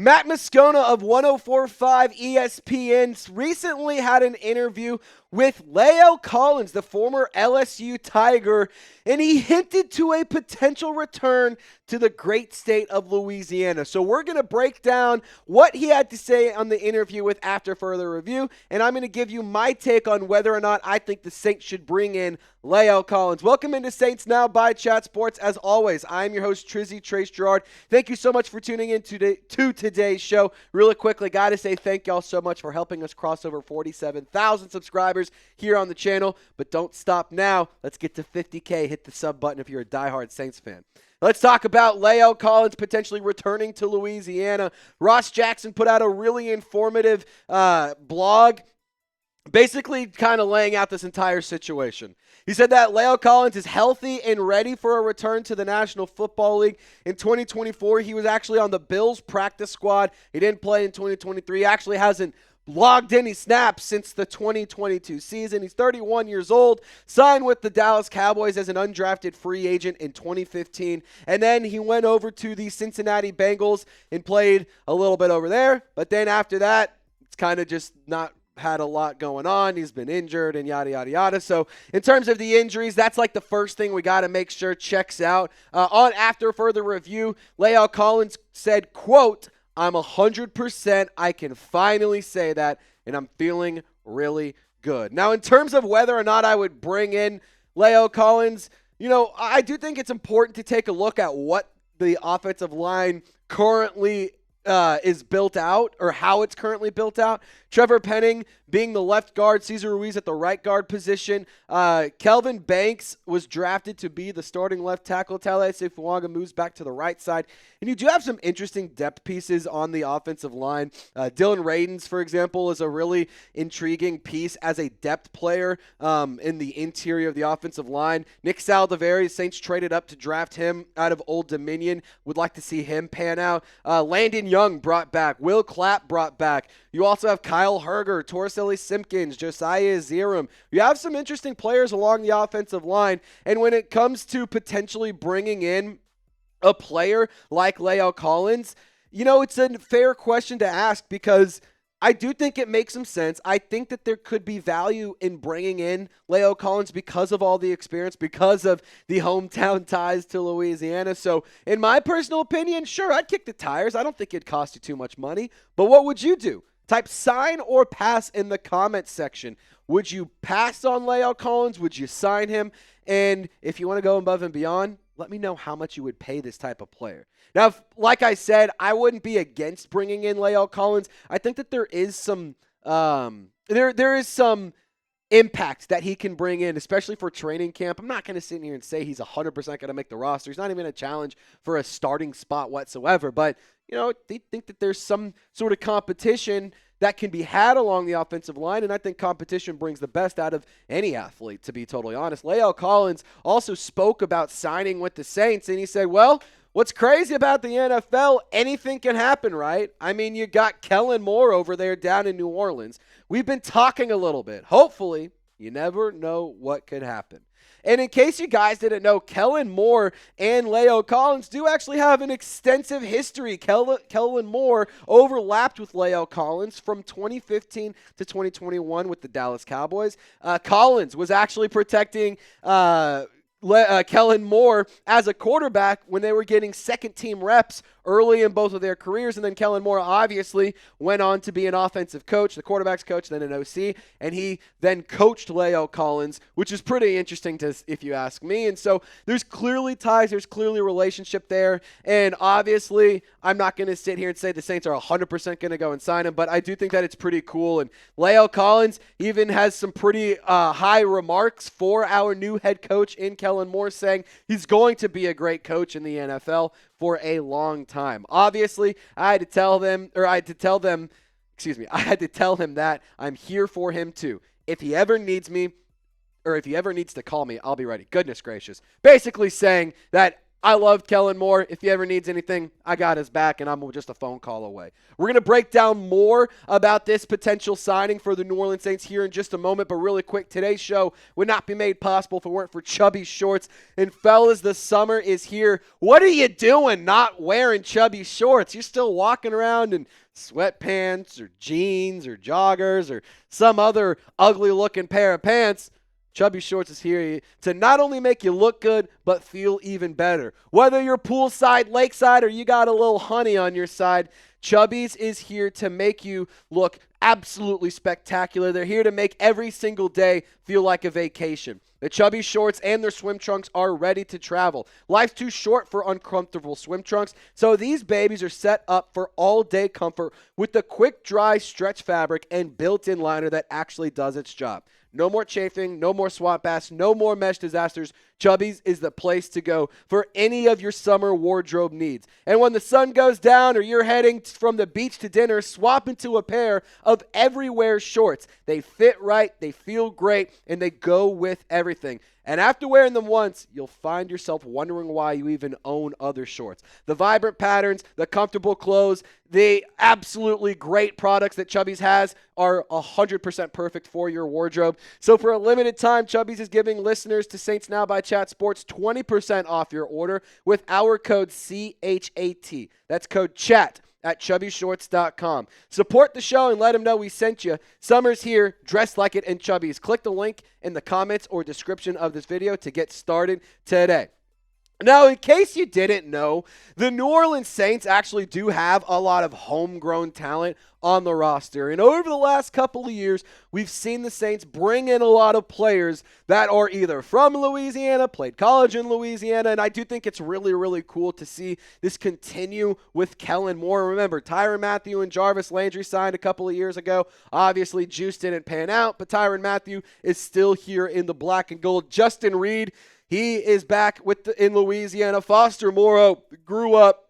Matt Moscona of 104.5 ESPN recently had an interview with Lael Collins, the former LSU Tiger, and he hinted to a potential return to the great state of Louisiana. So we're going to break down what he had to say on the interview with After Further Review, and I'm going to give you my take on whether or not I think the Saints should bring in Lael Collins. Welcome into Saints Now by Chat Sports. As always, I'm your host, Trizzy Trace Girouard. Thank you so much for tuning in to today's show. Really quickly, got to say thank y'all so much for helping us cross over 47,000 subscribers here on the channel. But don't stop now. Let's get to 50K. Hit the sub button if you're a diehard Saints fan. Let's talk about Lael Collins potentially returning to Louisiana. Ross Jackson put out a really informative blog, basically kind of laying out this entire situation. He said that Lael Collins is healthy and ready for a return to the National Football League. In 2024, he was actually on the Bills practice squad. He didn't play in 2023. He actually hasn't logged any snaps since the 2022 season. He's 31 years old, signed with the Dallas Cowboys as an undrafted free agent in 2015, and then he went over to the Cincinnati Bengals and played a little bit over there, but then after that, it's kind of just not had a lot going on. He's been injured and yada, yada, yada. So in terms of the injuries, that's like the first thing we got to make sure checks out. On After Further Review, Lael Collins said, quote, "I'm 100%. I can finally say that, and I'm feeling really good." Now, in terms of whether or not I would bring in Lael Collins, I do think it's important to take a look at what the offensive line currently is built out, or how it's currently built out. Trevor Penning being the left guard, Cesar Ruiz at the right guard position. Kelvin Banks was drafted to be the starting left tackle. Talese Fuaga moves back to the right side. And you do have some interesting depth pieces on the offensive line. Dylan Radins, for example, is a really intriguing piece as a depth player in the interior of the offensive line. Nick Saldiveri, Saints traded up to draft him out of Old Dominion. Would like to see him pan out. Landon Young brought back. Will Clapp brought back. You also have Kyle Herger, Torricelli Simpkins, Josiah Zerum. You have some interesting players along the offensive line. And when it comes to potentially bringing in a player like Lael Collins, it's a fair question to ask, because I do think it makes some sense. I think that there could be value in bringing in Lael Collins because of all the experience, because of the hometown ties to Louisiana. So in my personal opinion, sure, I'd kick the tires. I don't think it'd cost you too much money. But what would you do? Type sign or pass in the comments section. Would you pass on Lael Collins? Would you sign him? And if you want to go above and beyond, let me know how much you would pay this type of player. Now, like I said, I wouldn't be against bringing in Lael Collins. I think that there is some there is some impact that he can bring in, especially for training camp. I'm not going to sit here and say he's 100% going to make the roster. He's not even a challenge for a starting spot whatsoever. But, they think that there's some sort of competition that can be had along the offensive line, and I think competition brings the best out of any athlete, to be totally honest. Lael Collins also spoke about signing with the Saints, and he said, well, what's crazy about the NFL, anything can happen, right? I mean, you got Kellen Moore over there down in New Orleans. We've been talking a little bit. Hopefully, you never know what could happen. And in case you guys didn't know, Kellen Moore and Lael Collins do actually have an extensive history. Kellen Moore overlapped with Lael Collins from 2015 to 2021 with the Dallas Cowboys. Collins was actually protecting Kellen Moore as a quarterback when they were getting second-team reps early in both of their careers, and then Kellen Moore obviously went on to be an offensive coach, the quarterback's coach, then an OC, and he then coached Lael Collins, which is pretty interesting if you ask me. And so there's clearly ties, there's clearly a relationship there, and obviously I'm not going to sit here and say the Saints are 100% going to go and sign him, but I do think that it's pretty cool. And Lael Collins even has some pretty high remarks for our new head coach in Kellen Moore, saying he's going to be a great coach in the NFL for a long time. Obviously, I had to tell him that I'm here for him too. If he ever needs me, or if he ever needs to call me, I'll be ready. Goodness gracious. Basically saying that I love Kellen Moore. If he ever needs anything, I got his back, and I'm just a phone call away. We're going to break down more about this potential signing for the New Orleans Saints here in just a moment, but really quick, today's show would not be made possible if it weren't for Chubby Shorts. And fellas, the summer is here. What are you doing not wearing Chubby Shorts? You're still walking around in sweatpants or jeans or joggers or some other ugly-looking pair of pants. Chubby Shorts is here to not only make you look good, but feel even better. Whether you're poolside, lakeside, or you got a little honey on your side, Chubby's is here to make you look absolutely spectacular. They're here to make every single day feel like a vacation. The Chubby Shorts and their swim trunks are ready to travel. Life's too short for uncomfortable swim trunks, so these babies are set up for all-day comfort with the quick, dry stretch fabric and built-in liner that actually does its job. No more chafing, no more swap baths, no more mesh disasters. Chubby's is the place to go for any of your summer wardrobe needs. And when the sun goes down or you're heading from the beach to dinner, swap into a pair of everywhere shorts. They fit right, they feel great, and they go with everything. And after wearing them once, you'll find yourself wondering why you even own other shorts. The vibrant patterns, the comfortable clothes, the absolutely great products that Chubby's has are 100% perfect for your wardrobe. So for a limited time, Chubby's is giving listeners to Saints Now by Chat Sports 20% off your order with our code CHAT. That's code CHAT at chubbyshorts.com. Support the show and let them know we sent you. Summer's here. Dress like it in Chubby's. Click the link in the comments or description of this video to get started today. Now, in case you didn't know, the New Orleans Saints actually do have a lot of homegrown talent on the roster. And over the last couple of years, we've seen the Saints bring in a lot of players that are either from Louisiana, played college in Louisiana, and I do think it's really, really cool to see this continue with Kellen Moore. Remember, Tyrann Mathieu and Jarvis Landry signed a couple of years ago. Obviously, Juice didn't pan out, but Tyrann Mathieu is still here in the black and gold. Justin Reed, he is back in Louisiana. Foster Moreau grew up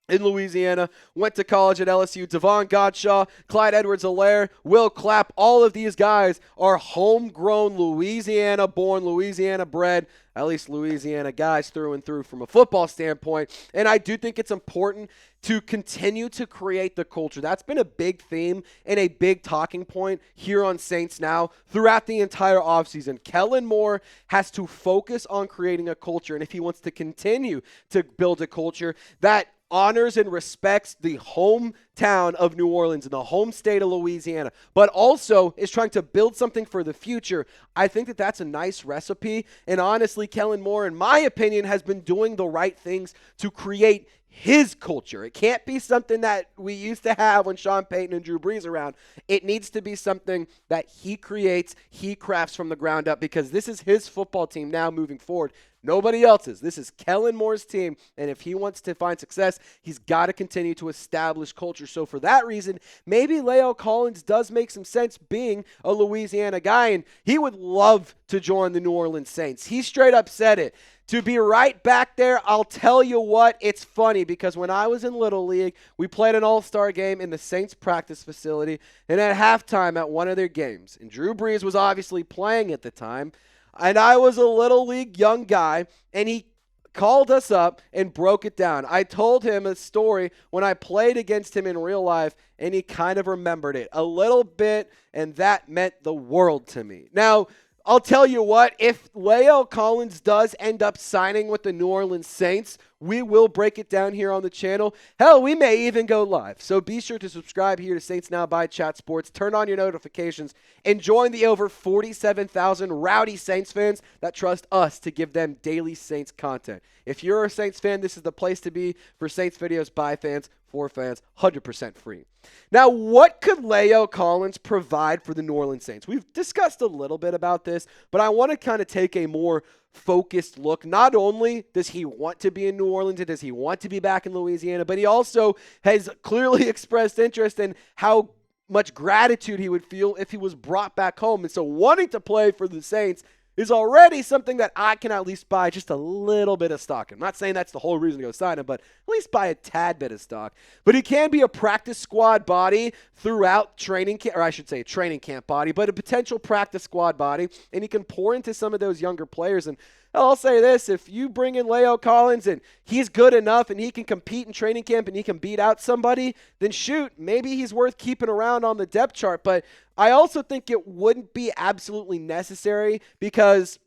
in Louisiana, went to college at LSU. Devon Godshaw, Clyde Edwards-Helaire, Will Clapp, all of these guys are homegrown, Louisiana-born, Louisiana-bred, at least Louisiana guys through and through from a football standpoint. And I do think it's important to continue to create the culture. That's been a big theme and a big talking point here on Saints Now throughout the entire offseason. Kellen Moore has to focus on creating a culture, and if he wants to continue to build a culture that honors and respects the hometown of New Orleans and the home state of Louisiana, but also is trying to build something for the future, I think that that's a nice recipe. And honestly, Kellen Moore, in my opinion, has been doing the right things to create his culture. It can't be something that we used to have when Sean Payton and Drew Brees around. It needs to be something that he creates, he crafts from the ground up, because this is his football team now moving forward. Nobody else's. This is Kellen Moore's team, and if he wants to find success, he's got to continue to establish culture. So for that reason, maybe Lael Collins does make some sense being a Louisiana guy, and he would love to join the New Orleans Saints. He straight up said it. To be right back there, I'll tell you what, it's funny because when I was in Little League, we played an all-star game in the Saints practice facility, and at halftime at one of their games, and Drew Brees was obviously playing at the time, and I was a Little League young guy, and he called us up and broke it down. I told him a story when I played against him in real life, and he kind of remembered it a little bit, and that meant the world to me. Now, I'll tell you what, if Lael Collins does end up signing with the New Orleans Saints, we will break it down here on the channel. Hell, we may even go live. So be sure to subscribe here to Saints Now by Chat Sports. Turn on your notifications and join the over 47,000 rowdy Saints fans that trust us to give them daily Saints content. If you're a Saints fan, this is the place to be for Saints videos by fans, for fans, 100% free. Now, what could Lael Collins provide for the New Orleans Saints? We've discussed a little bit about this, but I want to kind of take a more focused look. Not only does he want to be in New Orleans and does he want to be back in Louisiana, but he also has clearly expressed interest in how much gratitude he would feel if he was brought back home. And so wanting to play for the Saints, is already something that I can at least buy just a little bit of stock in. I'm not saying that's the whole reason to go sign him, but at least buy a tad bit of stock. But he can be a practice squad body throughout training camp, or I should say a training camp body, but a potential practice squad body, and he can pour into some of those younger players. And I'll say this, if you bring in Lael Collins and he's good enough and he can compete in training camp and he can beat out somebody, then shoot, maybe he's worth keeping around on the depth chart. But I also think it wouldn't be absolutely necessary because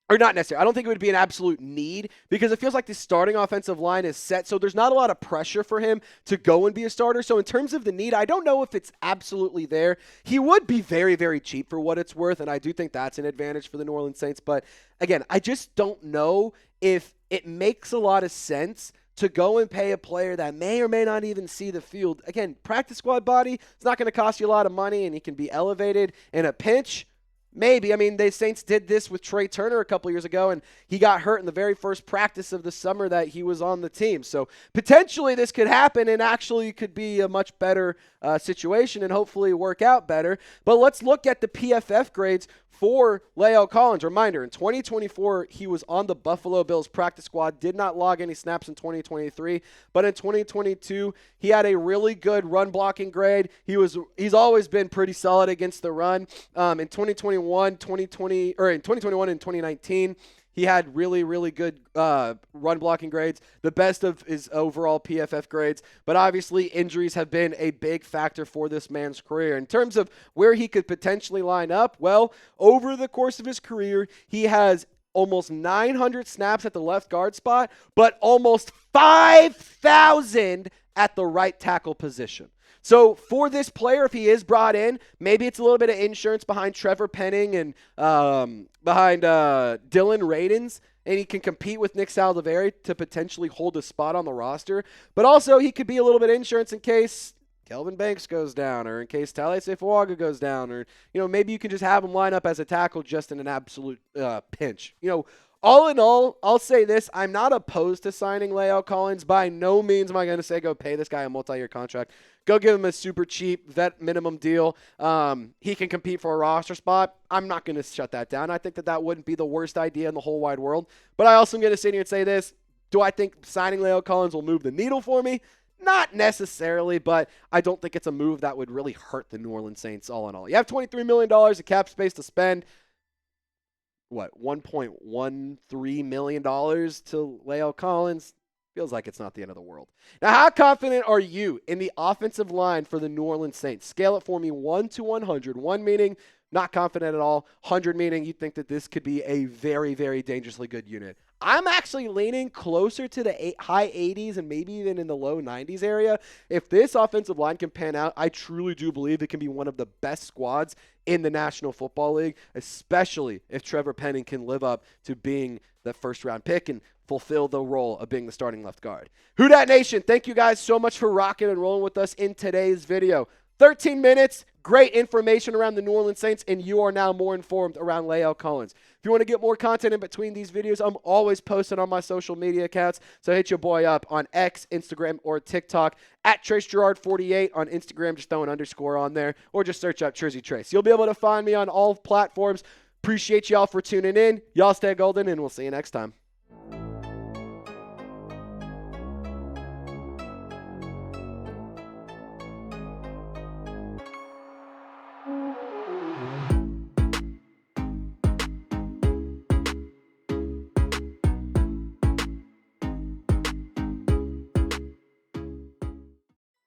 or not necessarily. I don't think it would be an absolute need because it feels like the starting offensive line is set. So there's not a lot of pressure for him to go and be a starter. So in terms of the need, I don't know if it's absolutely there. He would be very, very cheap for what it's worth. And I do think that's an advantage for the New Orleans Saints. But again, I just don't know if it makes a lot of sense to go and pay a player that may or may not even see the field. Again, practice squad body, it's not going to cost you a lot of money and he can be elevated in a pinch. Maybe. I mean, the Saints did this with Trey Turner a couple years ago, and he got hurt in the very first practice of the summer that he was on the team. So potentially this could happen and actually could be a much better situation and hopefully work out better. But let's look at the PFF grades for Lael Collins. Reminder, in 2024, he was on the Buffalo Bills practice squad, did not log any snaps in 2023, but in 2022, he had a really good run blocking grade. He's always been pretty solid against the run. In 2021 and 2019, he had really, really good run blocking grades, the best of his overall PFF grades. But obviously, injuries have been a big factor for this man's career. In terms of where he could potentially line up, well, over the course of his career, he has almost 900 snaps at the left guard spot, but almost 5,000 at the right tackle position. So for this player, if he is brought in, maybe it's a little bit of insurance behind Trevor Penning and behind Dylan Radins, and he can compete with Nick Saldiveri to potentially hold a spot on the roster. But also he could be a little bit of insurance in case Kelvin Banks goes down or in case Tale Seifuaga goes down or, maybe you can just have him line up as a tackle just in an absolute pinch. All in all, I'll say this. I'm not opposed to signing Lael Collins. By no means am I going to say go pay this guy a multi-year contract. Go give him a super cheap vet minimum deal. He can compete for a roster spot. I'm not going to shut that down. I think that wouldn't be the worst idea in the whole wide world. But I also am going to sit here and say this. Do I think signing Lael Collins will move the needle for me? Not necessarily, but I don't think it's a move that would really hurt the New Orleans Saints all in all. You have $23 million of cap space to spend. $1.13 million to Lael Collins? Feels like it's not the end of the world. Now, how confident are you in the offensive line for the New Orleans Saints? Scale it for me 1 to 100. 1 meaning not confident at all. 100 meaning you think that this could be a very, very dangerously good unit. I'm actually leaning closer to the high 80s and maybe even in the low 90s area. If this offensive line can pan out, I truly do believe it can be one of the best squads in the National Football League, especially if Trevor Penning can live up to being the first-round pick and fulfill the role of being the starting left guard. Who Dat Nation, thank you guys so much for rocking and rolling with us in today's video. 13 minutes, great information around the New Orleans Saints, and you are now more informed around Lael Collins. If you want to get more content in between these videos, I'm always posting on my social media accounts, so hit your boy up on X, Instagram, or TikTok, at Trace Girouard 48 on Instagram, just throw an underscore on there, or just search up Trizzy Trace. You'll be able to find me on all platforms. Appreciate y'all for tuning in. Y'all stay golden, and we'll see you next time.